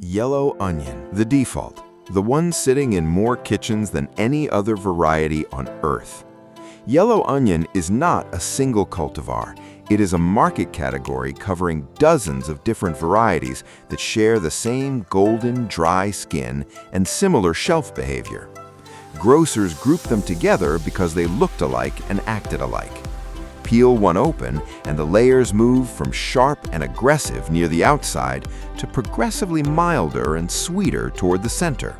Yellow onion, the default, the one sitting in more kitchens than any other variety on Earth. Yellow onion is not a single cultivar. It is a market category covering dozens of different varieties that share the same golden, dry skin and similar shelf behavior. Grocers grouped them together because they looked alike and acted alike. Peel one open, and the layers move from sharp and aggressive near the outside to progressively milder and sweeter toward the center.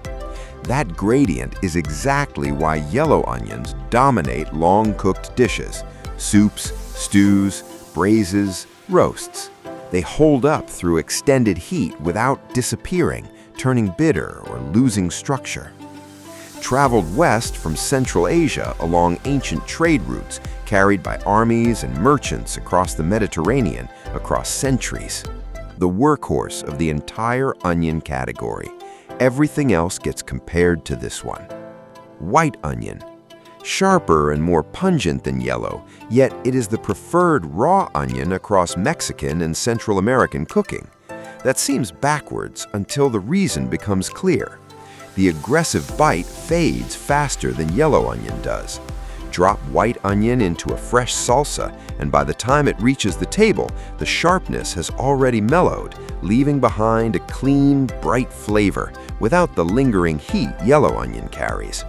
That gradient is exactly why yellow onions dominate long-cooked dishes, soups, stews, braises, roasts. They hold up through extended heat without disappearing, turning bitter or losing structure. Traveled west from Central Asia along ancient trade routes carried by armies and merchants across the Mediterranean across centuries. The workhorse of the entire onion category. Everything else gets compared to this one. White onion. Sharper and more pungent than yellow, yet it is the preferred raw onion across Mexican and Central American cooking. That seems backwards until the reason becomes clear. The aggressive bite fades faster than yellow onion does. Drop white onion into a fresh salsa, and by the time it reaches the table, the sharpness has already mellowed, leaving behind a clean, bright flavor without the lingering heat yellow onion carries.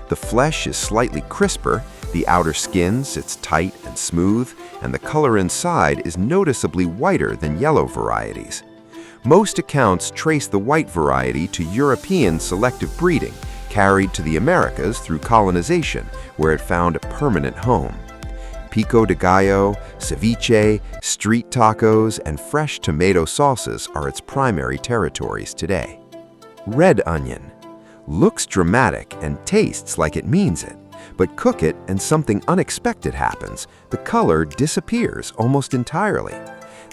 The flesh is slightly crisper, the outer skin sits tight and smooth, and the color inside is noticeably whiter than yellow varieties. Most accounts trace the white variety to European selective breeding, carried to the Americas through colonization, where it found a permanent home. Pico de gallo, ceviche, street tacos, and fresh tomato sauces are its primary territories today. Red onion. Looks dramatic and tastes like it means it, but cook it and something unexpected happens. The color disappears almost entirely.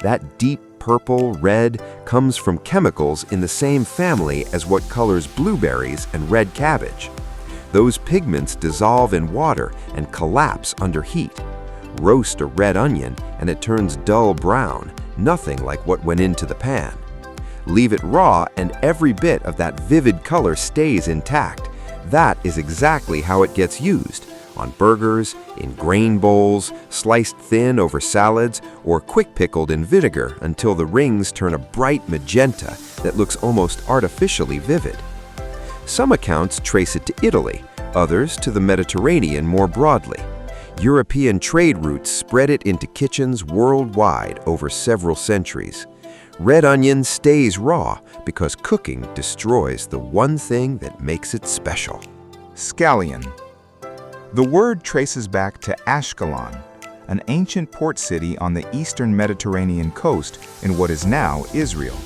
That deep purple, red comes from chemicals in the same family as what colors blueberries and red cabbage. Those pigments dissolve in water and collapse under heat. Roast a red onion and it turns dull brown, nothing like what went into the pan. Leave it raw and every bit of that vivid color stays intact. That is exactly how it gets used. On burgers, in grain bowls, sliced thin over salads, or quick pickled in vinegar until the rings turn a bright magenta that looks almost artificially vivid. Some accounts trace it to Italy, others to the Mediterranean more broadly. European trade routes spread it into kitchens worldwide over several centuries. Red onion stays raw because cooking destroys the one thing that makes it special. Scallion. The word traces back to Ashkelon, an ancient port city on the eastern Mediterranean coast in what is now Israel.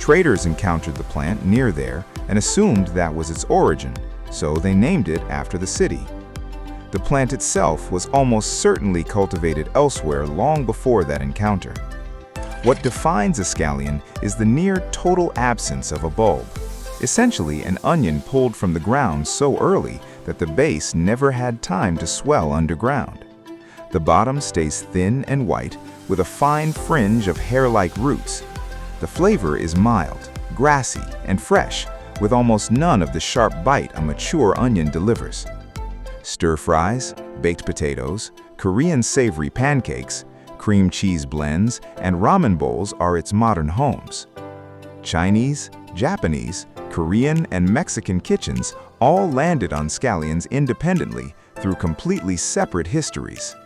Traders encountered the plant near there and assumed that was its origin, so they named it after the city. The plant itself was almost certainly cultivated elsewhere long before that encounter. What defines a scallion is the near total absence of a bulb, essentially an onion pulled from the ground so early that the base never had time to swell underground. The bottom stays thin and white with a fine fringe of hair-like roots. The flavor is mild, grassy, and fresh, with almost none of the sharp bite a mature onion delivers. Stir-fries, baked potatoes, Korean savory pancakes, cream cheese blends, and ramen bowls are its modern homes. Chinese, Japanese, Korean, and Mexican kitchens all landed on scallions independently through completely separate histories.